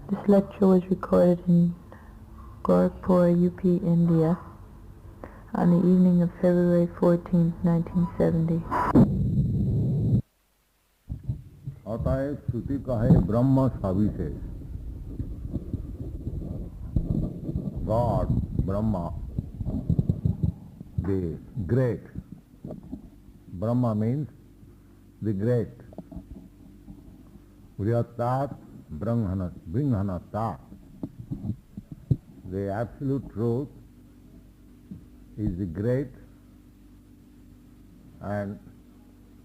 This lecture was recorded in Gorakhpur, UP, India, on the evening of February 14, 1970. अतएव श्रुति कहे ब्रह्म सविशेष. God, Brahma, the great. Brahma means the great. Vrihatat Brahmanata. The absolute truth is the great and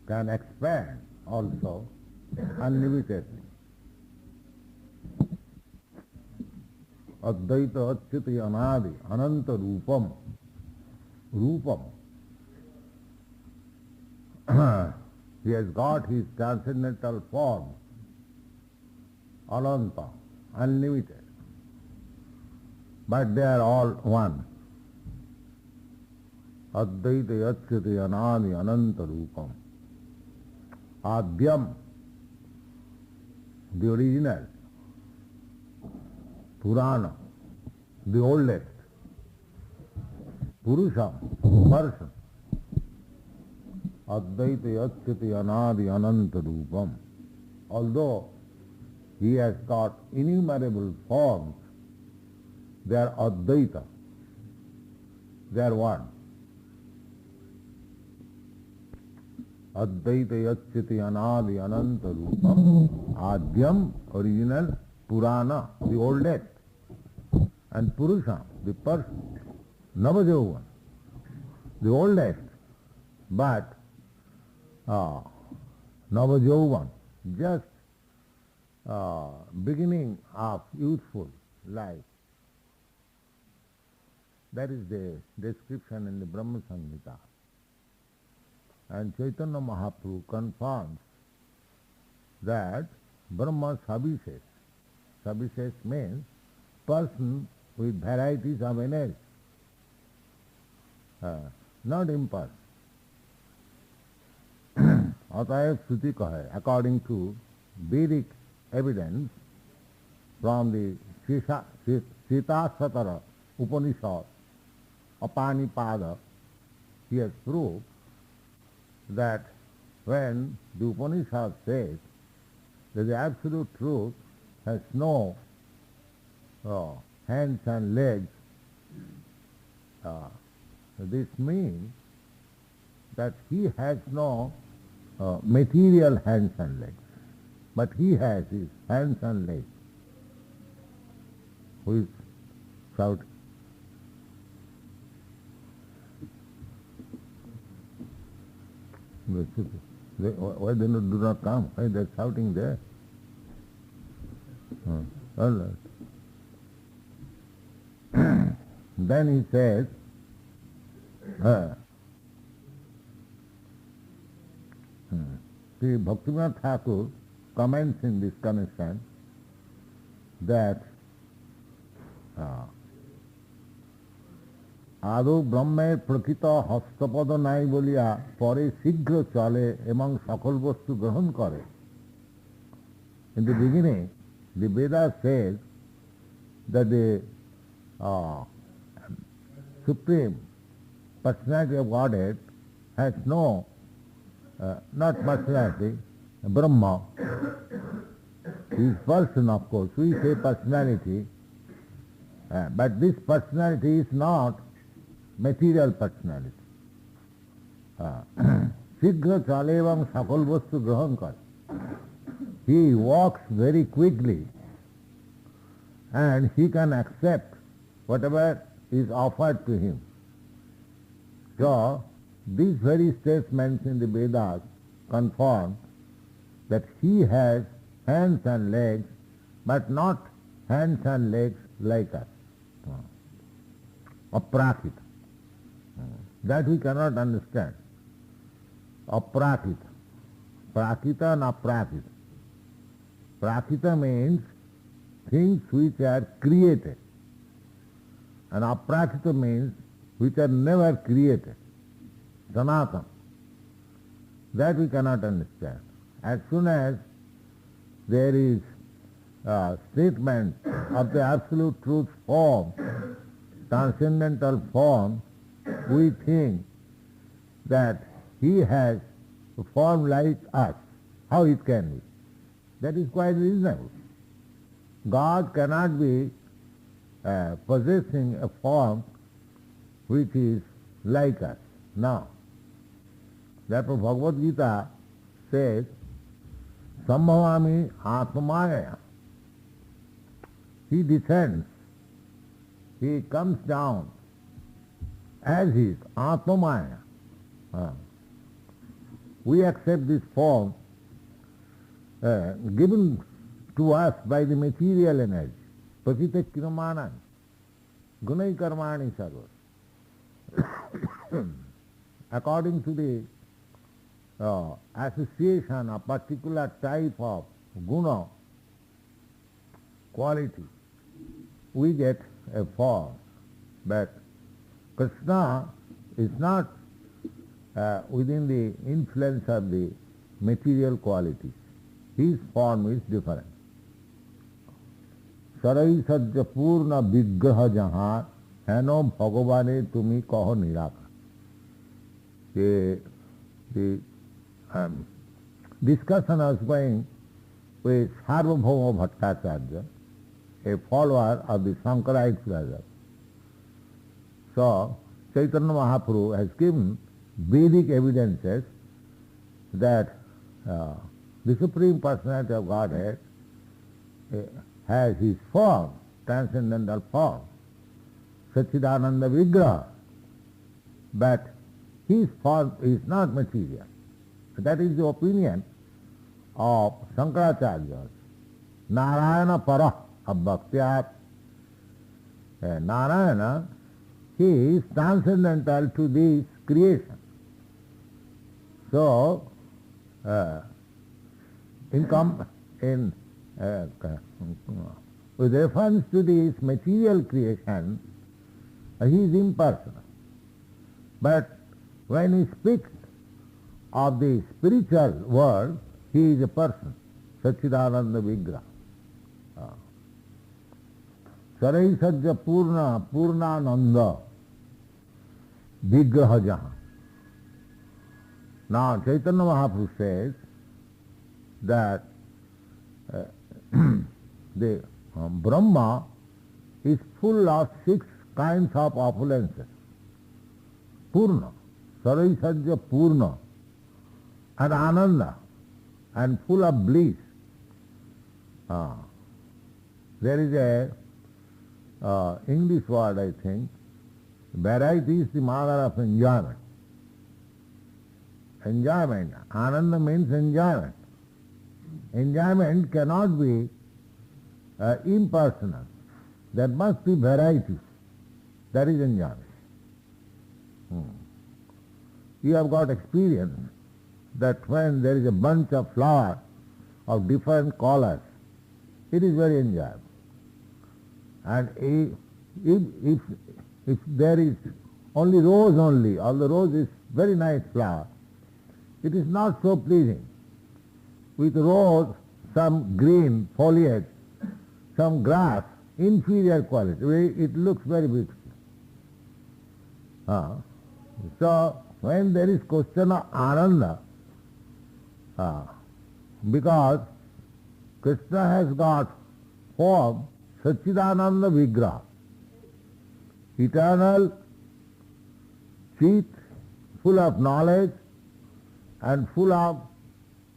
can expand also unlimitedly. Advaita Achyuti Anadi Ananta Rupam. Rupam. He has got his transcendental form, Ananta, unlimited. But they are all one. Advaita Achyuti Anadi Ananta Rupam. Adyam, the original. Purana, the oldest. Purusham, person. Advaita Achyuti Anadi Ananta Rupam. Although he has got innumerable forms, they are Advaita. They are one. Advaita Achyuti Anadi Ananta Rupam. Adyam, original. Purana, the oldest. And Purusha, the person. Navajauvan, the oldest. But Navajauvan, just beginning of youthful life. That is the description in the Brahma Samhita. And Chaitanya Mahaprabhu confirms that Brahma Savishesh. Savishesh means person with varieties of energy, not impulse. Atayat Shruti kahe, according to Vedic evidence from the Śrī Caitanya Upanishad, Apanipada, he has proved that when the Upanishad says that the absolute truth has no hands and legs, this means that he has no material hands and legs, but he has his hands and legs. Who is shouting? Why they do not come? Why they are shouting there? All right. Then he says, Sri Bhaktivinoda Thakur comments in this connection that आदौ ब्रह्मेर प्रकृत हस्तपद नाई बोलिया परे शीघ्र चले एवं सकल वस्तु ग्रहण करे. In the beginning, the Vedas says that the Supreme Personality of Godhead has no, not personality, Brahma. He is person, of course. We say personality, but this personality is not material personality. Shighra chalevam sakal vastu grahan kar. He walks very quickly and he can accept whatever is offered to him. So, these very statements in the Vedas confirm that he has hands and legs, but not hands and legs like us. Aprakita. That we cannot understand. Aprakita. Prakita and aprakita. Prakita means things which are created. And aprakita means which are never created. Sanatana. That we cannot understand. As soon as there is statement of the absolute truth form, transcendental form, we think that he has a form like us. How it can be? That is quite reasonable. God cannot be possessing a form which is like us. No. Therefore Bhagavad Gita says, Sambhavami Atmaya. He descends, he comes down as he is, Atmaya. We accept this form given to us by the material energy. Pakita kiramanan, gunai karmani sarva. According to the association of particular type of guna, quality, we get a form. But Krishna is not within the influence of the material qualities. His form is different. Sarai sajja purna vigraha jahan heno bhagavane tumi kaho niraka. The discussion was going with Sarvabhauma Bhattacharya, a follower of the Shankarite brother. So, Chaitanya Mahaprabhu has given Vedic evidences that the Supreme Personality of Godhead has his form, transcendental form, Satchidananda Vigraha, but his form is not material. That is the opinion of Shankaracharya. Narayana para abhaktyat. Narayana, he is transcendental to this creation. So, with reference to this material creation, he is impersonal. But when he speaks of the spiritual world, he is a person, Satchidananda Vigraha. Sarai sajja purnananda vigraha jahan. Now Chaitanya Mahaprabhu says that the Brahma is full of 6 kinds of opulences. Purna, Sarai sajja purna, and ananda, and full of bliss. There is a English word, I think. Variety is the mother of enjoyment. Enjoyment. Ananda means enjoyment. Enjoyment cannot be impersonal. There must be variety. That is enjoyment. You have got experience that when there is a bunch of flowers of different colors, it is very enjoyable. And if there is only rose only, or the rose is very nice flower, it is not so pleasing. With rose, some green foliage, some grass, inferior quality, it looks very beautiful. So, when there is question of ananda, because Krishna has got form Satchidananda Vigraha, eternal, cheat, full of knowledge and full of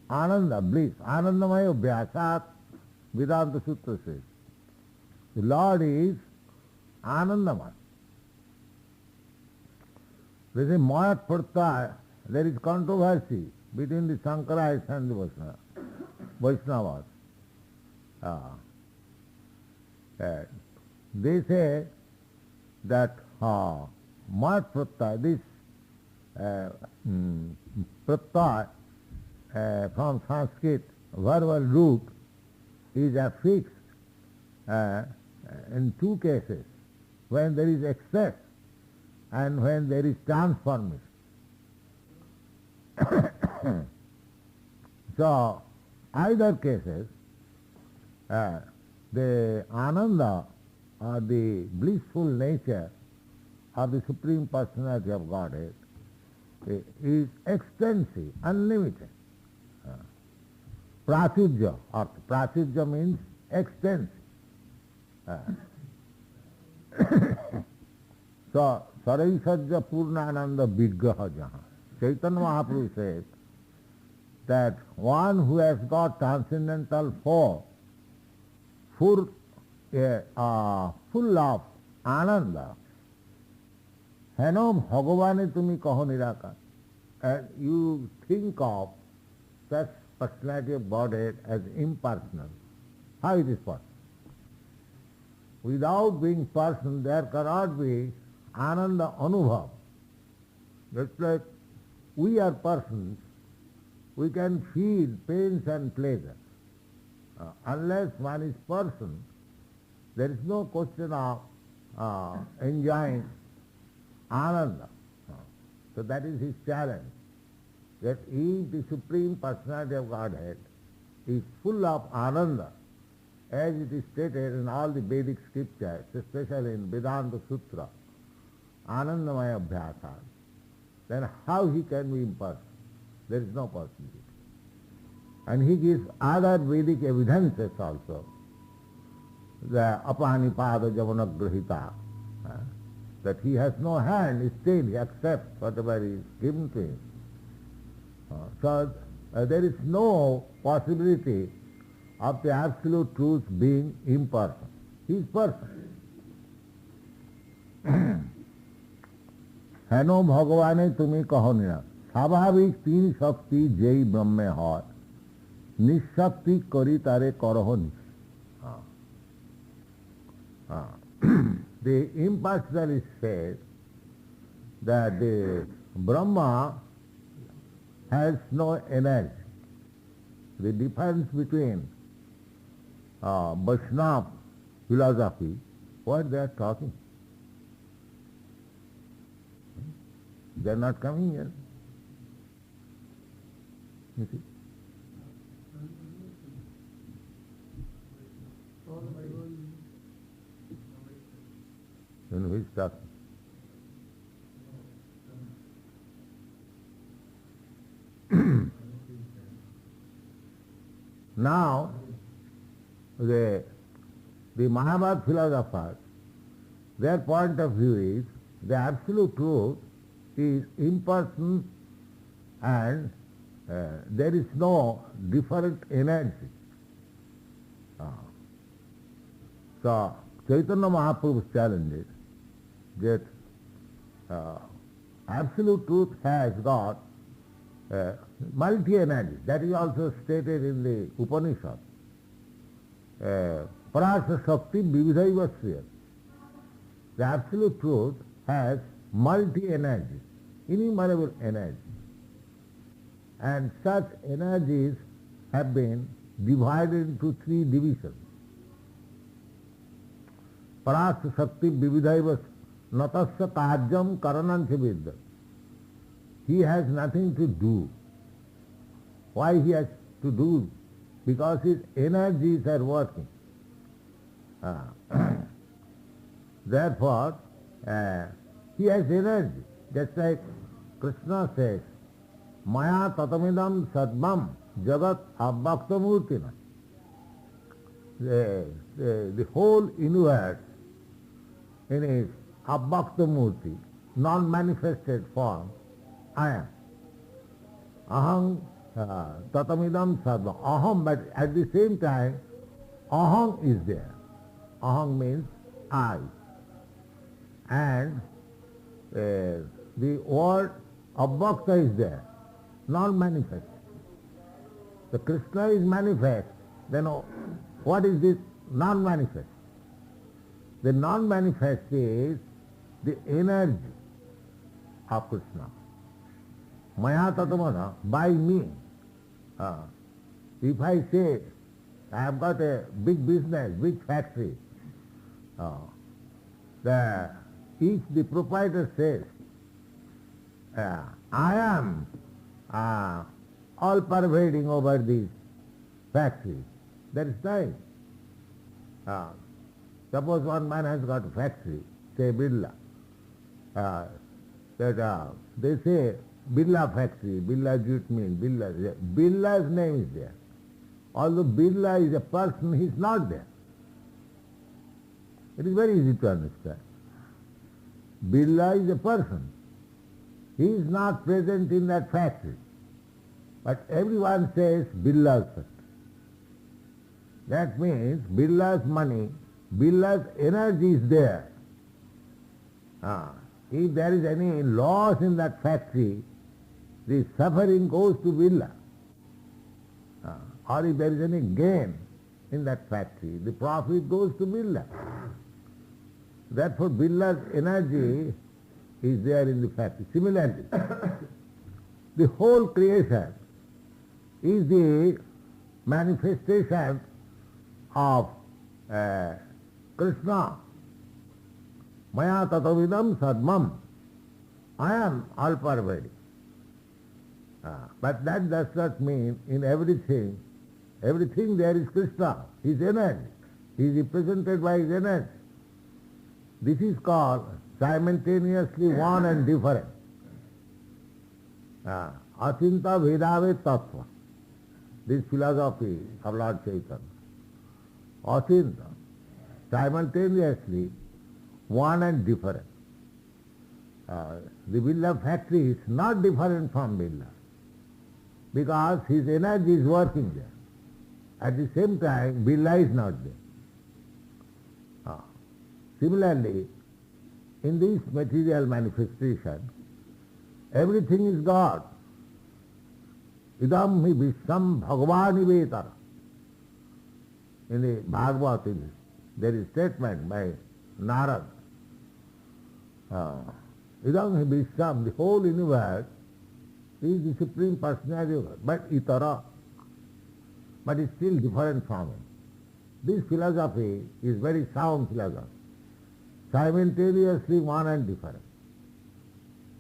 ananda, bliss. Anandamaya Vyasat, Vedanta Sutra says. The Lord is Anandamaya. There is a caritāmṛta, there is controversy between the Shankarites and the Vaishnavas. They say that caritāmṛta, this pratyaya from Sanskrit verbal root is affixed in 2 cases, when there is excess and when there is transformation. So, either cases, the Ananda or the blissful nature of the Supreme Personality of Godhead is extensive, unlimited. Prachurya, or prachurya means extensive. So, Saraisarja Purnananda Vigraha Jaha. Chaitanya Mahaprabhu says that one who has got transcendental form, full of Ananda, Heno Bhagavane Tumi Kaho Nirakar, and you think of such personality of Godhead as impersonal. How it is possible? Without being personal, there cannot be Ananda Anubhav. Just like we are persons, we can feel pains and pleasure. Unless one is person, there is no question of enjoying Ananda. So that is his challenge, that if the Supreme Personality of Godhead is full of Ananda, as it is stated in all the Vedic scriptures, especially in Vedanta Sutra, Anandamaya Abhyasa, then how he can be impersonal? There is no possibility. And he gives other Vedic evidences also. The Apanipada Javanagrahita, that he has no hand, still he accepts whatever is given to him. So there is no possibility of the absolute truth being impersonal. He is person. Heno Bhagavane Tumi Kaho Nira. Svabhavik teen shakti jai brahme hoy. Nishakti kari tare karaho nish. The impersonalist says that the Brahma has no energy. The difference between Vaishnava philosophy, what they are talking. They are not coming here. You see? Then who is talking? Now, the Mahabharata philosophers, their point of view is the absolute truth is impersonal and there is no different energy. So, Chaitanya Mahaprabhu's challenge is that absolute truth has got multi-energy. That is also stated in the Upanishad. Parasa Shakti Vividhaiva Sriya. The absolute truth has multi-energy, innumerable energy. And such energies have been divided into three divisions. Parasa Shakti Vividhaiva Natasya Kajam Karanancha Vidya. He has nothing to do. Why he has to do? Because his energies are working. Therefore, he has energy. Just like Krishna says, Maya tatamidam sadmam jagat abhaktamurtina. The whole universe in his abhaktamurti, non-manifested form, I am. Aham tatamidam sadmam. Aham, but at the same time, aham is there. Aham means I. And the word abhakta is there, non-manifest. The Krishna is manifest, then what is this non-manifest? The non-manifest is the energy of Krishna. Maya tatamana, by me. If I say, I have got a big business, big factory, if the proprietor says, I am all pervading over this factory, that is right. Suppose one man has got a factory, say Birla. They say Birla factory, Birla jute mill, Birla's name is there. Although Birla is a person, he is not there. It is very easy to understand. Birla is a person. He is not present in that factory. But everyone says Birla's factory. That means Birla's money, Birla's energy is there. If there is any loss in that factory, the suffering goes to Birla. Or if there is any gain in that factory, the profit goes to Birla. Therefore Birla's energy is there in the factory. Similarly, the whole creation is the manifestation of Krishna. Maya tatavidam sadmam. I am all pervading. But that does not mean in everything there is Krishna, his energy. He is represented by his energy. This is called simultaneously one and different. Achinta Vedave Tattva. This philosophy of Lord Chaitanya. Achinta, simultaneously one and different. The Birla factory is not different from Birla because his energy is working there. At the same time, Birla is not there. Similarly, in this material manifestation, everything is God. Idam hi visham bhagavani vetara. In the Bhagavad, there is statement by Narad. Idam hi visham, the whole universe is the Supreme Personality of God, but itara, but is still different from him. This philosophy is very sound philosophy. Simultaneously one and different.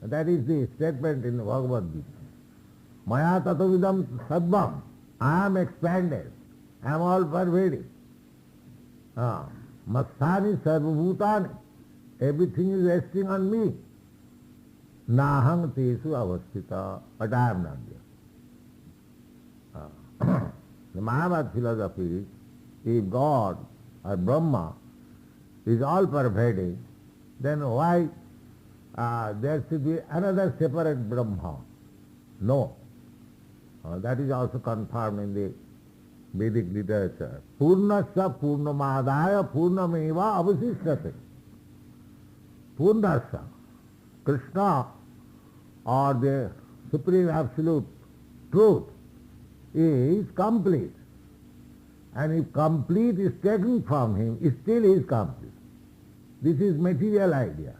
That is the statement in the Bhagavad Gita. Maya tatavidam sadvam. I am expanded. I am all pervading. Masthani sarvabhutani. Everything is resting on me. Nahang tesu avasthita. But I am not there. The Mayavad philosophy is if God or Brahma is all pervading, then why there should be another separate Brahma? No. That is also confirmed in the Vedic literature. Purnasya purnamadaya purnameva avasishyate. Purnasya, Krishna or the Supreme Absolute Truth is complete. And if complete is taken from him, it still is complete. This is material idea.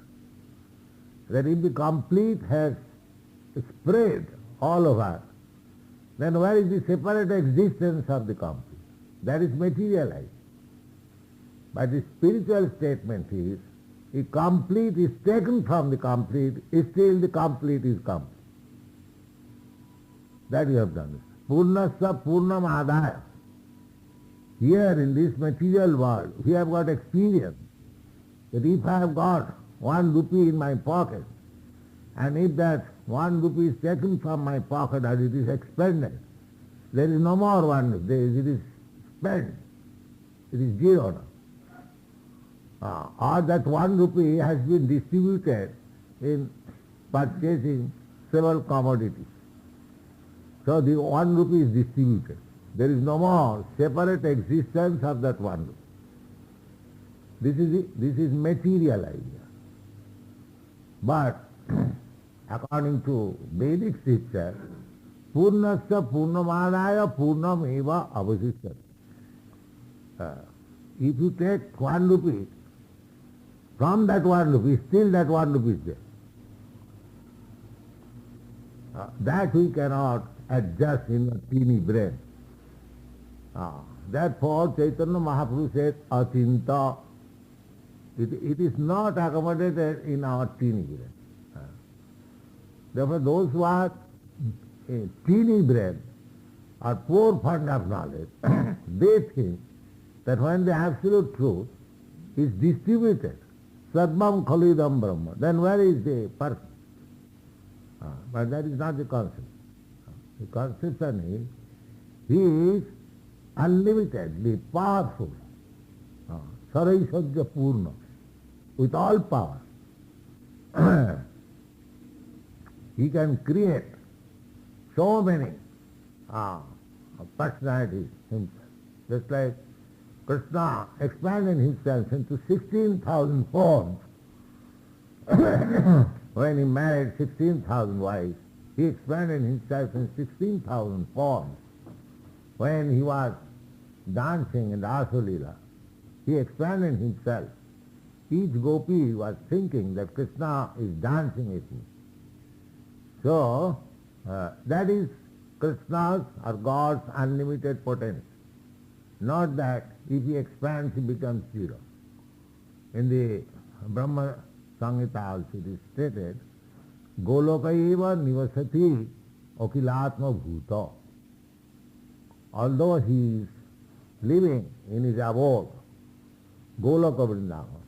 That if the complete has spread all over, then where is the separate existence of the complete? That is material idea. But the spiritual statement is, if complete is taken from the complete, still the complete is complete. That you have done. Purnasya purnam adaya. Here in this material world, we have got experience that if I have got 1 rupee in my pocket, and if that 1 rupee is taken from my pocket and it is expended, there is no more 1 rupee, it is spent, it is zero now. Or that 1 rupee has been distributed in purchasing several commodities. So the 1 rupee is distributed. There is no more separate existence of that 1 rupee. This is material idea. But according to Vedic scripture, Purnasya Purnamadaya Purnameva Avasishyate. If you take 1 rupee, from that 1 rupee, still that 1 rupee is there. That we cannot adjust in a teeny brain. Therefore, Chaitanya Mahaprabhu said, Achinta. It is not accommodated in our teeny brain. Therefore, those who are teeny brain or poor fund of knowledge, they think that when the absolute truth is distributed, Sadmam Khalidam Brahma, then where is the person? But that is not the concept. The conception is, he is unlimitedly powerful, Saraisajya Purna, with all power. He can create so many personalities himself. Just like Krishna expanded himself into 16,000 forms. When he married 16,000 wives, he expanded himself in 16,000 forms. When he was dancing in Rasa Līlā, he expanded himself. Each gopi was thinking that Krishna is dancing with me. So, that is Krishna's or God's unlimited potential. Not that if he expands, he becomes zero. In the Brahma Samhita also it is stated, Golokaiva nivasati okilatma bhuta. Although he is living in his abode, Goloka Vrindavan,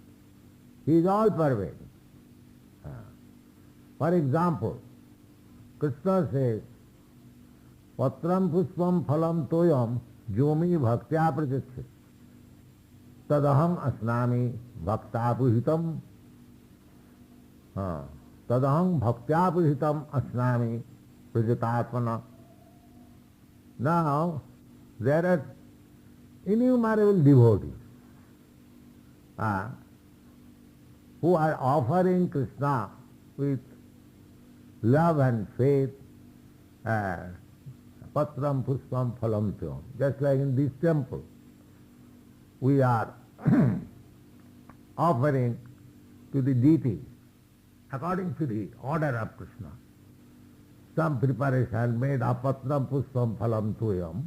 he is all pervading. For example, Krishna says, Patram puspam phalam toyam jomi bhaktya prajachyate tadaham asnami bhaktapuhitam tadaham bhaktapuhitam asnami prajatatmana. Now, there are innumerable devotees who are offering Krishna with love and faith, patram puspam phalam tyam. Just like in this temple, we are offering to the deity, according to the order of Krishna, some preparation made of patram puspam phalam tyam.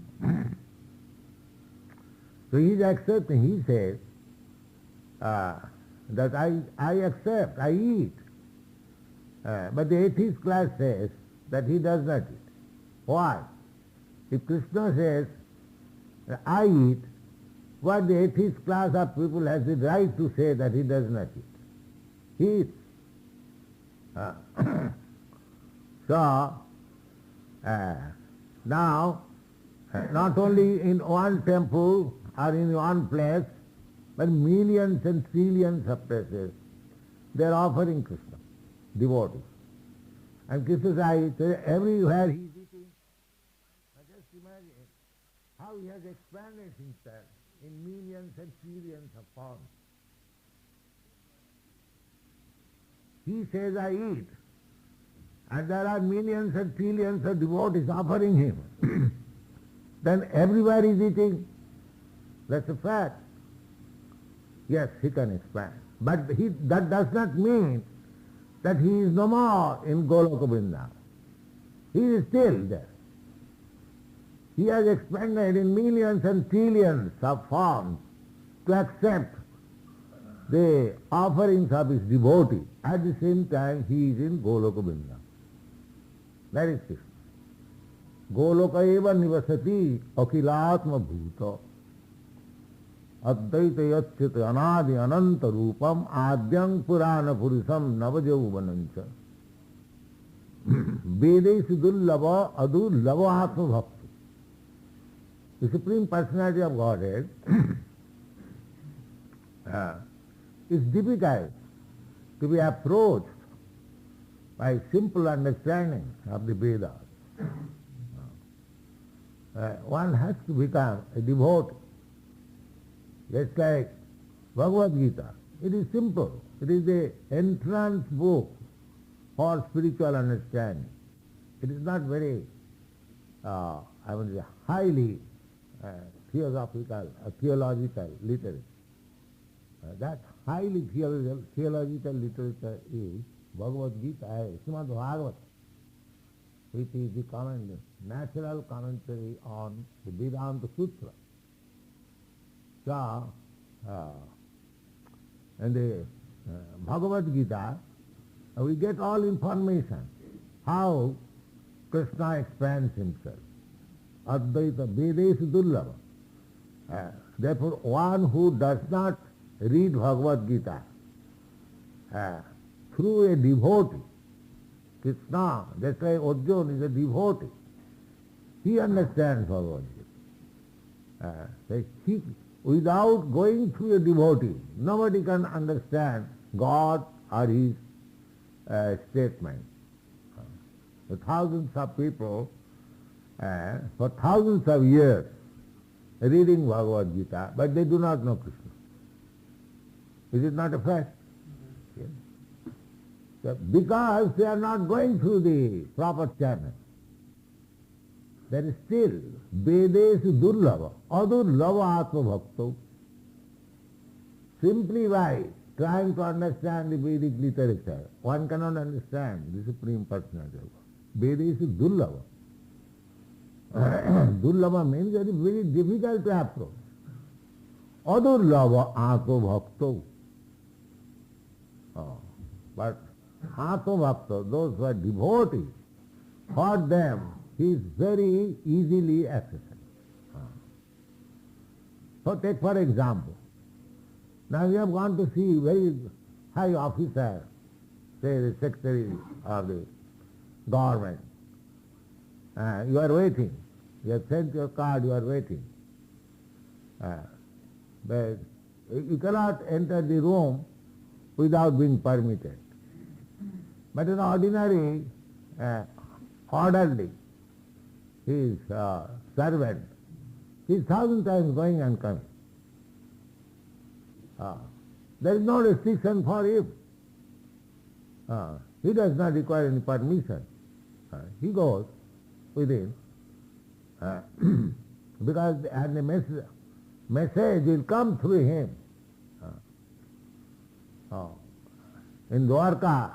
So he is accepting, he says that I accept, I eat. But the atheist class says that he does not eat. Why? If Krishna says, I eat, what the atheist class of people has the right to say that he does not eat? He eats. So, now, not only in one temple or in one place, but millions and trillions of places, they are offering Krishna, devotees. And Krishna says, everywhere he is eating, just imagine how he has expanded himself in millions and trillions of forms. He says, I eat, and there are millions and trillions of devotees offering him. Then everywhere he is eating. That's a fact. Yes, he can expand. But that does not mean that he is no more in Goloka Vrindavan. He is still there. He has expanded in millions and trillions of forms to accept the offerings of his devotee. At the same time, he is in Goloka Vrindavan. That is Krishna. Goloka eva nivasati akilatma bhuta advaita yachyate anadi ananta rupam adyang purana purusam navajauvanancha vedesu dullava adullava atma bhakti. The Supreme Personality of Godhead is difficult to be approached by simple understanding of the Vedas. One has to become a devotee. Just like Bhagavad Gita, it is simple. It is the entrance book for spiritual understanding. It is not very, I would say, highly theological literature. That highly theological literature is Bhagavad Gita, Srimad Bhagavata, which is the natural commentary on the Vedanta Sutra. So, in the Bhagavad Gita, we get all information, how Krishna expands himself. Advaita Vedesu Dullava. Therefore, one who does not read Bhagavad Gita through a devotee, Krishna, that's why Arjuna is a devotee, he understands Bhagavad Gita. Without going through a devotee, nobody can understand God or his statement. Thousands of people, for thousands of years, reading Bhagavad Gita, but they do not know Krishna. Is it not a fact? Yes. So because they are not going through the proper channel, there is still Vedesu Durlava, Adurlava Atma Bhakto. Simply by trying to understand the Vedic literature, one cannot understand the Supreme Personality of God. Vedesu Durlava. Durlava means that it is very difficult to approach. Adurlava Atma Bhakto. But Atma Bhakta, those who are devotees, for them he is very easily accessible. So take for example, now you have gone to see very high officer, say the secretary of the government. You are waiting. You have sent your card, you are waiting. But you cannot enter the room without being permitted. But an ordinary orderly, his servant, he is 1,000 times going and coming. There is no restriction for him. He does not require any permission. He goes within because the message will come through him. In Dwarka,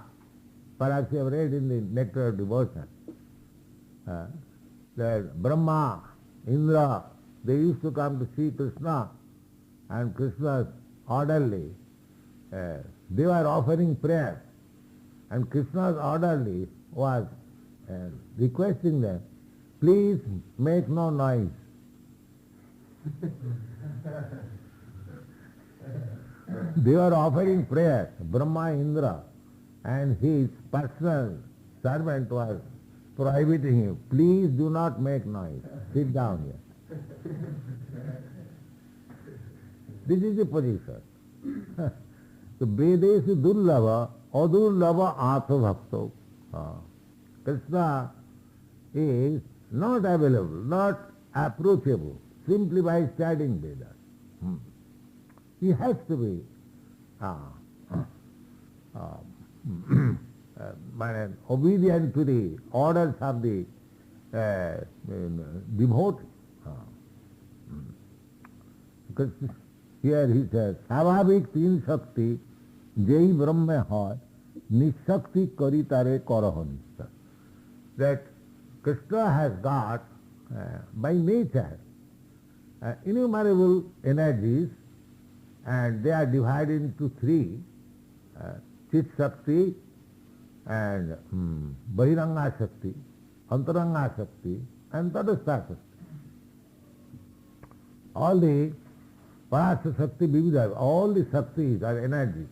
perhaps you have read in the Nectar of Devotion, that Brahma, Indra, they used to come to see Krishna, and Krishna's orderly, they were offering prayer, and Krishna's orderly was requesting them, please make no noise. They were offering prayer, Brahma, Indra, and his personal servant was prohibiting him, please do not make noise, sit down here. This is the position. So Vedesu Durlava, Adurlava Atma Bhakto. Krishna is not available, not approachable, simply by studying Vedas. He has to be obedient to the orders of the devotee. Because here he says, Savabhik Tin Shakti Jai Brahma Hai Nishakti Karitare Karahanista. That Krishna has got by nature innumerable energies, and they are divided into three, Chit Shakti and Bahiranga Shakti, Antaranga Shakti and Tadastha Shakti. All the Parasa Shakti, Vividha, all the Shaktis or energies,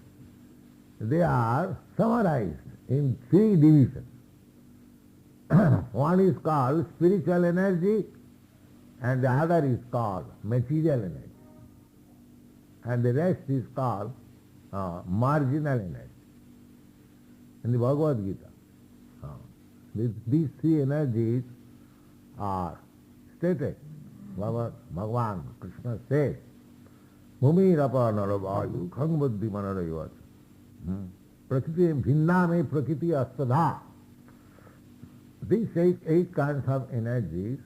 they are summarized in three divisions. One is called spiritual energy and the other is called material energy. And the rest is called marginal energy. In the Bhagavad Gita, these three energies are stated. Bhagavan, Krishna says, Bhumi rapa naravayu khang buddhi manarayvat. Prakriti bhinname prakriti astadha. These eight kinds of energies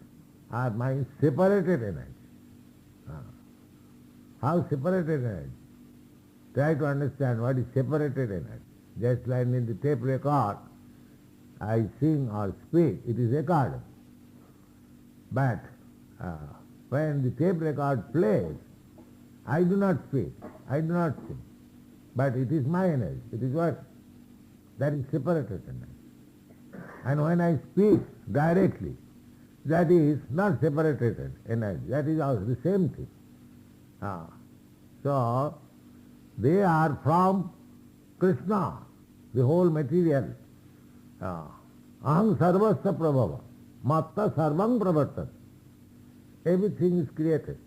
are my separated energy. How separated energy? Try to understand what is separated energy. Just like in the tape record, I sing or speak, it is recorded. But when the tape record plays, I do not speak, I do not sing. But it is my energy, it is what? That is separated energy. And when I speak directly, that is not separated energy, that is also the same thing. So, they are from Krishna, the whole material. Aham sarvasya prabhava, matta sarvam pravartat. Everything is created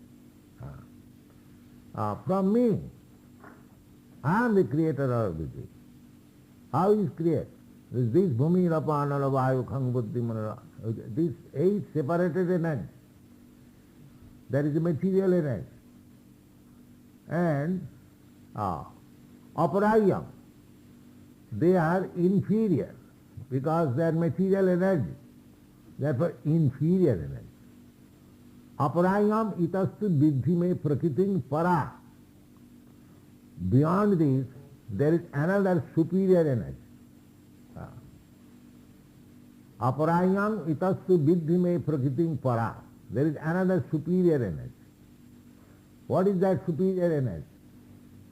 from me. I am the creator of everything. How is created? This bhumi, rapa, anala, vayu, khang, buddhi, manara, this 8 separated energy. That is the material energy. And aparayam, they are inferior because they are material energy. Therefore inferior energy. Aparayam itastu vidhi me prakritim para. Beyond this, there is another superior energy. Aparayam itastu vidhi me prakritim para. There is another superior energy. What is that superior energy?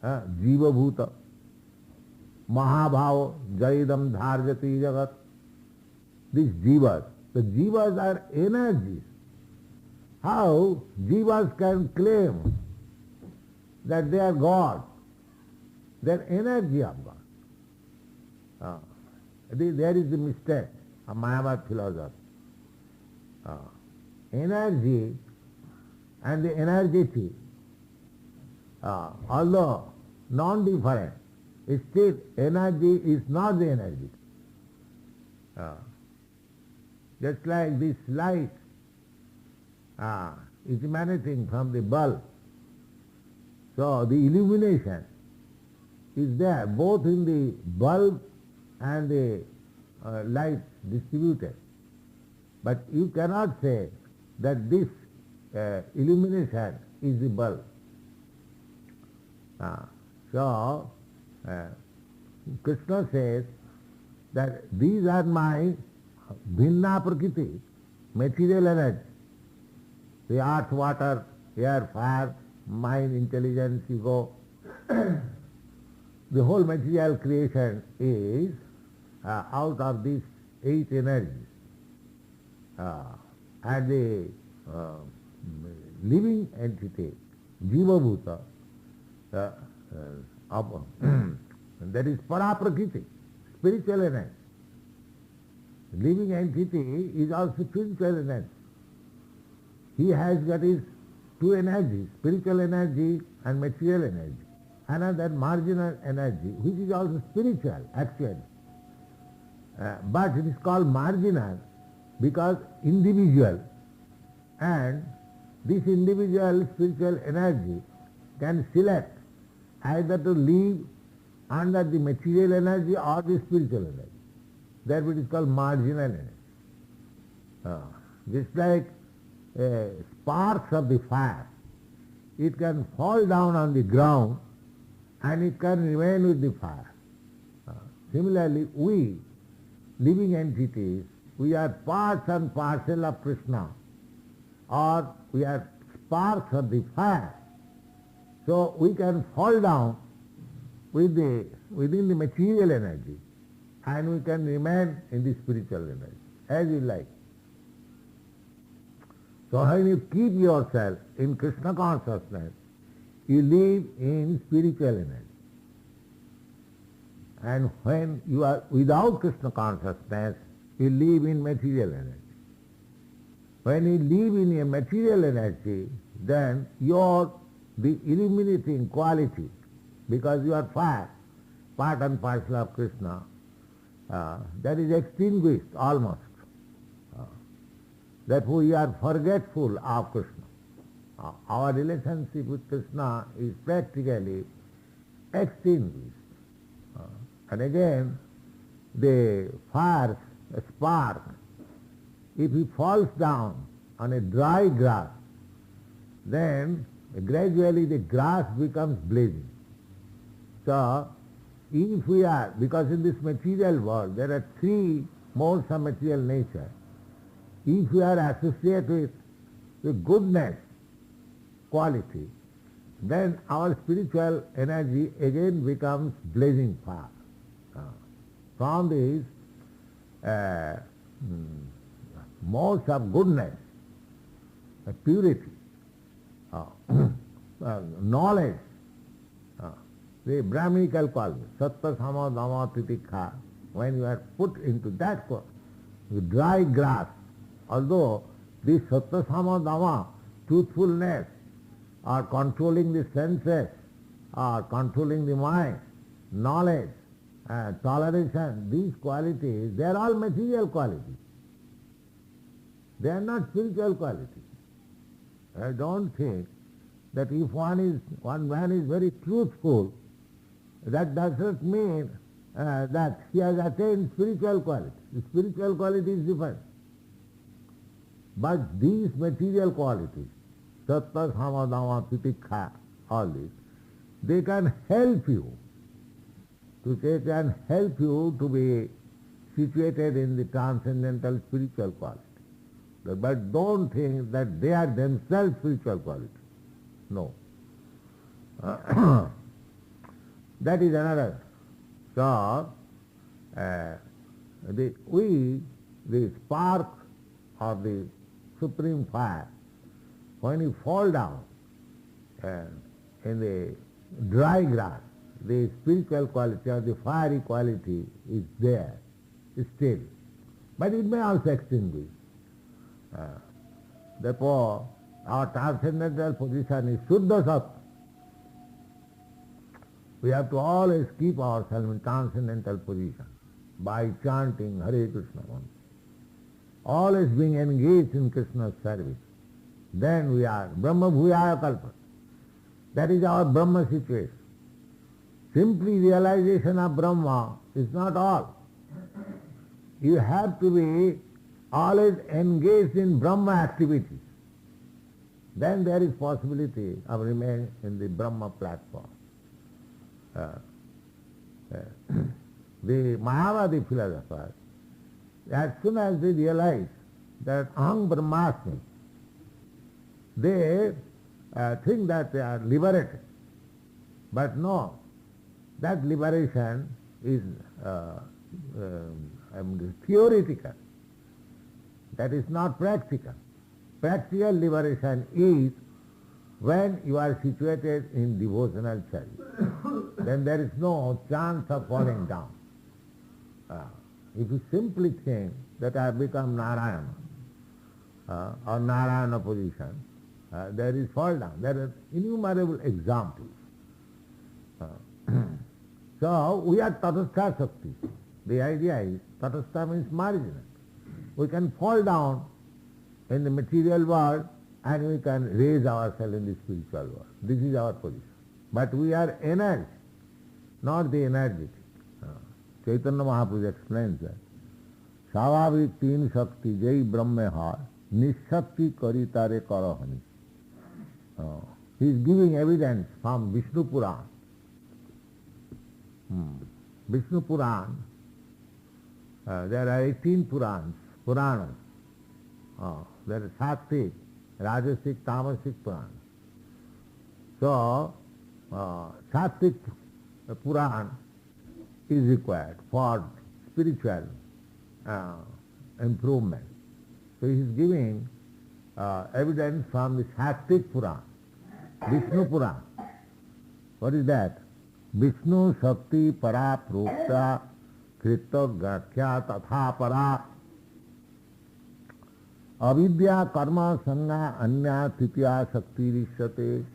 Jiva bhuta, mahabhava, jaidam dharjati jagat. These jivas, the jivas are energies. How jivas can claim that they are God? They are energy of God. There is the mistake of Mayavad philosophy. Energy and the energety, although non-different, still energy is not the energy. Just like this light is emanating from the bulb. So the illumination is there both in the bulb and the light distributed. But you cannot say that this illumination is the bulb. So Krishna says that these are my bhinna prakriti, material energy. The earth, water, air, fire, mind, intelligence, ego. The whole material creation is out of these 8 energies. And the living entity, jiva bhuta, that is para prakriti, spiritual energy. Living entity is also spiritual energy. He has got his 2 energies, spiritual energy and material energy. Another marginal energy, which is also spiritual actually. But it is called marginal because individual, and this individual spiritual energy can select either to live under the material energy or the spiritual energy. Therefore it is called marginal energy. Just like sparks of the fire, it can fall down on the ground and it can remain with the fire. Similarly, we, living entities, we are parts and parcel of Krishna, or we are sparks of the fire. So we can fall down within the material energy and we can remain in the spiritual energy, as you like. So when you keep yourself in Krishna consciousness, you live in spiritual energy. And when you are without Krishna consciousness, you live in material energy. When you live in a material energy, then the illuminating quality, because you are fire, part and parcel of Krishna, that is extinguished almost. Therefore we are forgetful of Krishna. Our relationship with Krishna is practically extinguished. And again, the fire, a spark, if it falls down on a dry grass, then gradually the grass becomes blazing. So, if we are, because in this material world there are 3 modes of material nature, if we are associated with the goodness quality, then our spiritual energy again becomes blazing fire. From these modes of goodness, purity, knowledge, the Brahminical quality, sattva, sama, dhamma, titikha, when you are put into that dry grass, although this sattva, sama, dhamma, truthfulness, or controlling the senses, or controlling the mind, knowledge, toleration, these qualities, they are all material qualities. They are not spiritual qualities. I don't think that if one man is very truthful, that does not mean that he has attained spiritual quality. The spiritual quality is different. But these material qualities, sattva, sama, dhamma, titikha, all these, they can help you. They can help you to be situated in the transcendental spiritual quality. But don't think that they are themselves spiritual quality. No. That is another. So, the spark of the supreme fire, when you fall down in the dry grass, the spiritual quality or the fiery quality is there, still. But it may also extinguish. Therefore, our transcendental position is Shuddha Sattva. We have to always keep ourselves in transcendental position by chanting Hare Krishna mantra. Always being engaged in Krishna's service. Then we are Brahma Bhuyaya Kalpa. That is our Brahma situation. Simply realization of Brahma is not all. You have to be always engaged in Brahma activities. Then there is possibility of remaining in the Brahma platform. The Mayavadi philosophers, as soon as they realize that Aham Brahmasmi, they think that they are liberated. But no, that liberation is theoretical. That is not practical. Practical liberation is when you are situated in devotional service. Then there is no chance of falling down. If you simply think that I have become Narayana or Narayana position, there is fall down. There are innumerable examples. So we are Tatastha Shakti. The idea is Tatastha means marginal. We can fall down in the material world and we can raise ourselves in the spiritual world. This is our position. But we are energy, not the energetic. Chaitanya Mahaprabhu explains that. Savavik teen shakti jai brahme har nishakti karitare karahani. He is giving evidence from Vishnu Puran. Vishnu Puran, there are 18 Puranas. There are Sattvic, Rajasic, Tamasic Puranas. So, Sattvic Puran is required for spiritual improvement. So he is giving evidence from the Sattvic Puran, Vishnu Puran. What is that? Vishnu Shakti Para Prokta Krita Gakhya Tatha Para Avidya Karma Sangha Anya Titya Shakti Rishyate.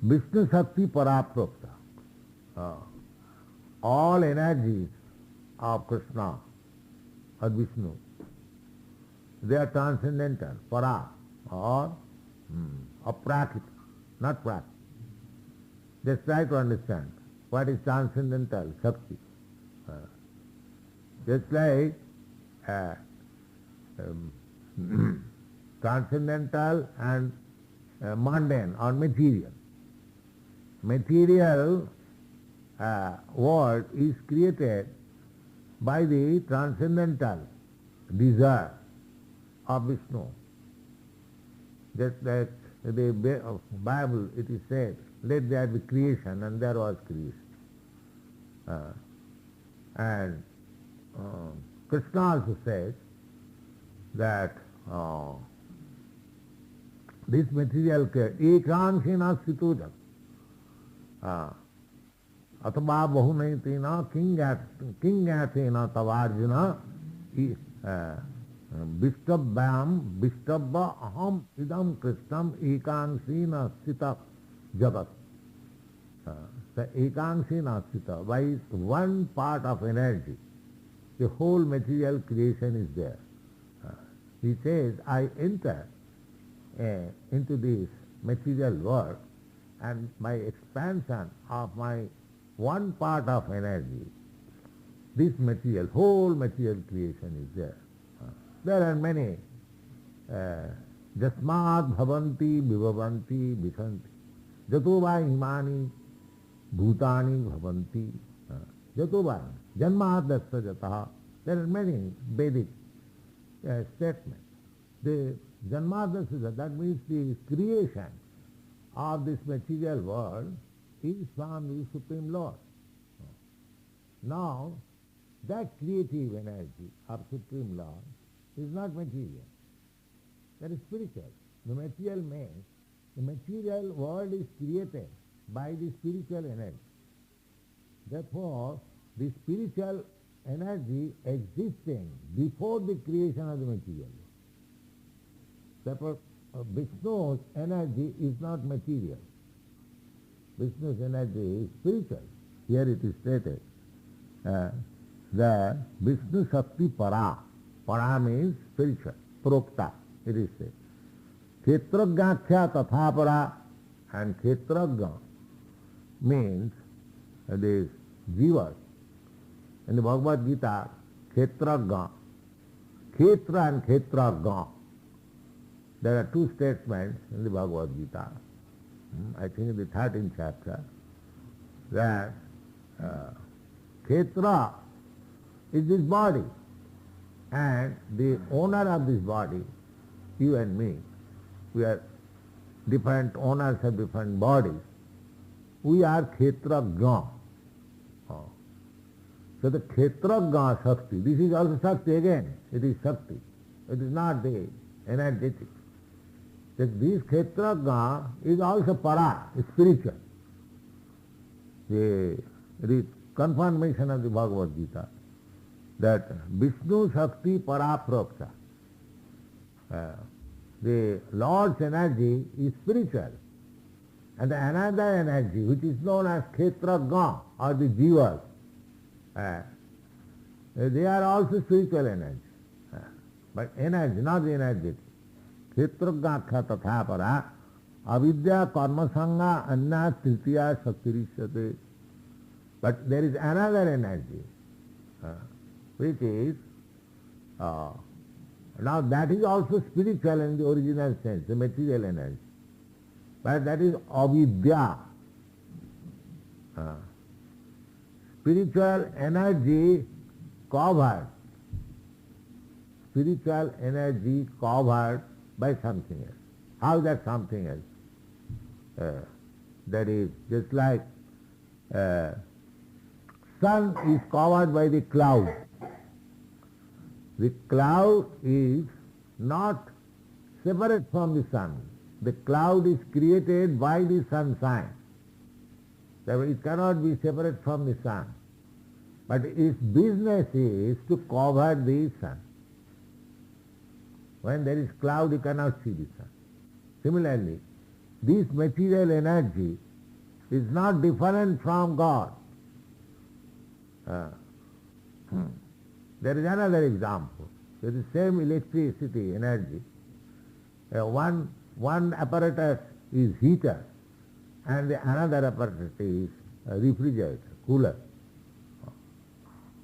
Vishnu Shakti Para Prokta. All energies of Krishna or Vishnu, they are transcendental, para, or aprakrita, not prat. Just try to understand what is transcendental, Shakti. Just like transcendental and mundane or material. Material world is created by the transcendental desire of Vishnu. Just like the Bible, it is said, let there be creation, and there was creation. And Krishna also says that this material ekansena situja atva bahunaitina kingatena tavarjuna Vishtabba aham idam krishnam ekansena sita jagat. The ekansena sita, by one part of energy, the whole material creation is there. He says, I enter into this material world, and by expansion of my one part of energy, this material, whole material creation is there. There are many. Jasmad bhavanti vibhavanti visanti. Jatova imani bhutani bhavanti. Jatova janmad dasya jataha. There are many Vedic statements. The janmad dasya, that means the creation of this material world is from the Supreme Lord. Now, that creative energy of Supreme Lord is not material. That is spiritual. The material world is created by the spiritual energy. Therefore, the spiritual energy existing before the creation of the material. Therefore, Vishnu's energy is not material. Vishnu's energy is spiritual. Here it is stated that Vishnu Shakti Para. Para means spiritual. Prokta, it is said. Kshetrajñākya tatha para, and Kshetrajña means these jivas. In the Bhagavad Gita, Kshetrajña, Kshetra and Kshetrajña. There are two statements in the Bhagavad Gita, I think in the 13th chapter, that Kshetra is this body, and the owner of this body, you and me, we are different owners of different bodies. We are Kshetrajña. So the Kshetrajña Shakti, this is also Shakti again, it is Shakti. It is not the energetic. That this Kshetrajña is also Para, spiritual. The confirmation of the Bhagavad Gita, that Vishnu Shakti Para Prokta. The Lord's energy is spiritual, and another energy which is known as Kshetrajña or the Jivas, they are also spiritual energy, but energy, not the energetic. Kshetrajñākya tatha para avidya karma sangha anna tritiya shaktirishyate. But there is another energy, which is, now that is also spiritual in the original sense, the material energy. But that is avidya. Spiritual energy covered. Spiritual energy covered by something else. How is that something else? That is just like sun is covered by the cloud. The cloud is not separate from the sun. The cloud is created by the sunshine. Therefore it cannot be separate from the sun. But its business is to cover the sun. When there is cloud, you cannot see the sun. Similarly, this material energy is not different from God. There is another example. There is the same electricity energy. One apparatus is heater, and another apparatus is refrigerator, cooler.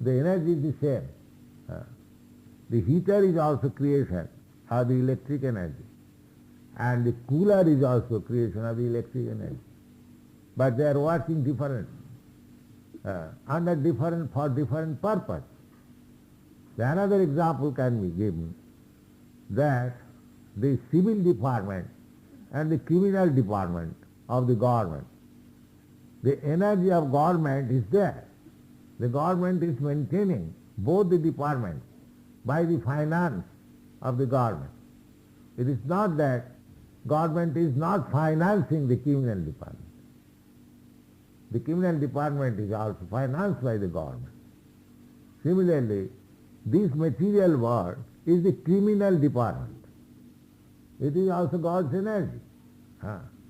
The energy is the same. The heater is also creation of the electric energy, and the cooler is also creation of the electric energy. But they are working different, for different purpose. Another example can be given, that the civil department and the criminal department of the government, the energy of government is there. The government is maintaining both the departments by the finance of the government. It is not that government is not financing the criminal department. The criminal department is also financed by the government. Similarly, this material world is the criminal department. It is also God's energy.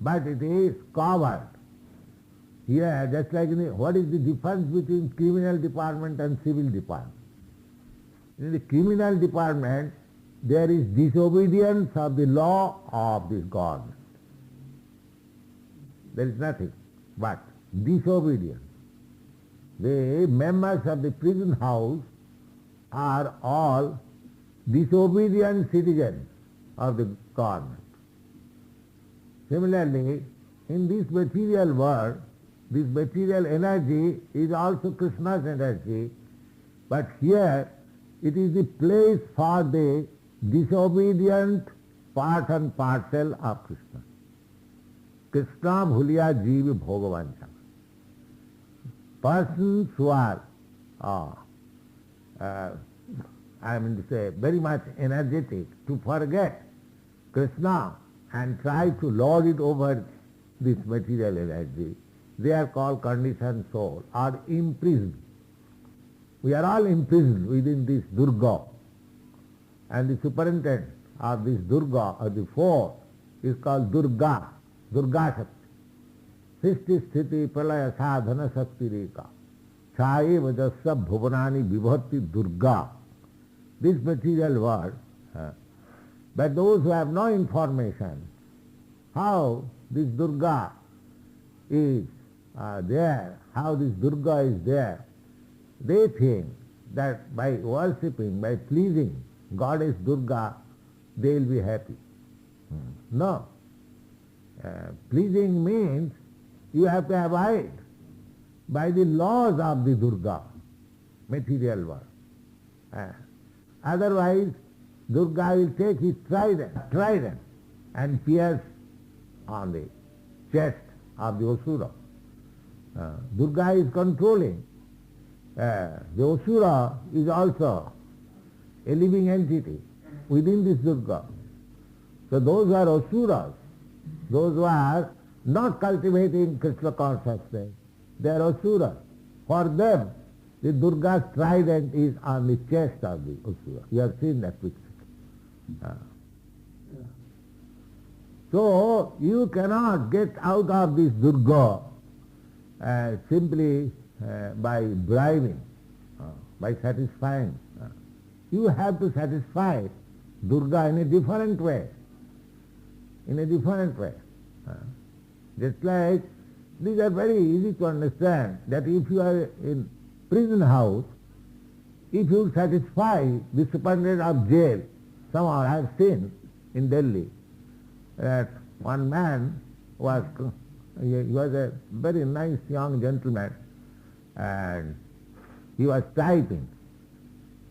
But it is covered. Here, just like what is the difference between criminal department and civil department? In the criminal department, there is disobedience of the law of this government. There is nothing but disobedience. The members of the prison house are all disobedient citizens of the government. Similarly, in this material world, this material energy is also Krishna's energy, but here it is the place for the disobedient part and parcel of Krishna. Krishna bhuliya jeev bhogavancha. Persons who are, very much energetic to forget Krishna and try to lord it over this material energy, they are called conditioned soul or imprisoned. We are all imprisoned within this Durga. And the superintendent of this Durga, or the force, is called Durga, Durga Shakti. Sisti Sthiti Pralaya Sadhana Shakti Reka. Chaye Vajasya Bhuvanani Vibhati Durga. This material world, but those who have no information how this Durga is there, how this Durga is there, they think that by worshipping, by pleasing Goddess Durga, they will be happy. No. Pleasing means you have to abide by the laws of the Durga, material world. Otherwise, Durga will take his trident and pierce on the chest of the Asura. Durga is controlling. The Asura is also a living entity within this Durga. So those who are Asuras, those who are not cultivating Krishna consciousness, they are Asuras. For them, the Durga's trident is on the chest of the Asura. You have seen that picture. So you cannot get out of this Durga simply by bribing, by satisfying. You have to satisfy Durga in a different way. Just like, these are very easy to understand, that if you are in prison house, if you satisfy the superintendent of jail, somehow I have seen in Delhi that one man was a very nice young gentleman, and he was typing.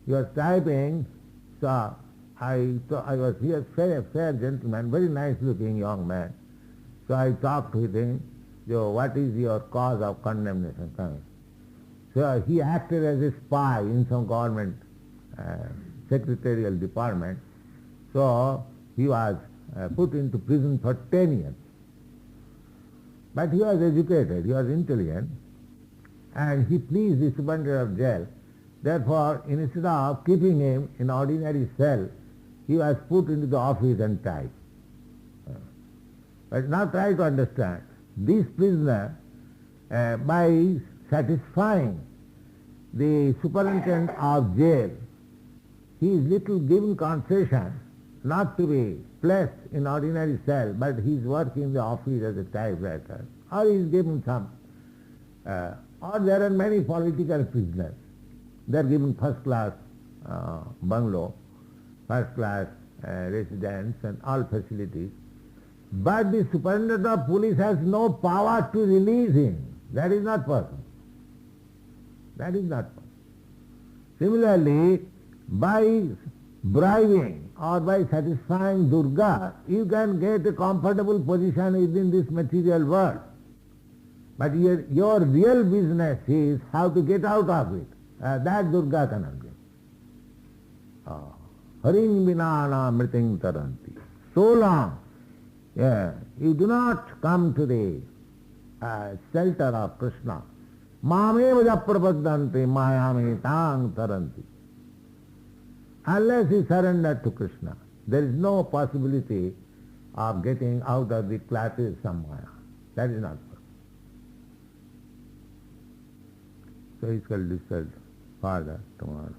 So I was here, fair gentleman, very nice looking young man. So I talked with him, what is your cause of condemnation? So he acted as a spy in some government secretarial department. So he was put into prison for 10 years. But he was educated, he was intelligent, and he pleased the superintendent of jail. Therefore, instead of keeping him in ordinary cell, he was put into the office and tried. But now try to understand, this prisoner, by satisfying the superintendent of jail, he is little given concession not to be placed in ordinary cell, but he is working in the office as a typewriter, or he is given some, or there are many political prisoners. They are given first class bungalow, first class residence and all facilities. But the superintendent of police has no power to release him. That is not possible. Similarly, by bribing or by satisfying Durga, you can get a comfortable position within this material world. But your real business is how to get out of it. That Durga cannot get. haring vinana mriting taranti. So long, you do not come to the shelter of Krishna. Mameva japrapadanti mayame tang taranti. Unless you surrender to Krishna, there is no possibility of getting out of the clutches of Maya. That is not possible. So it shall discuss further tomorrow.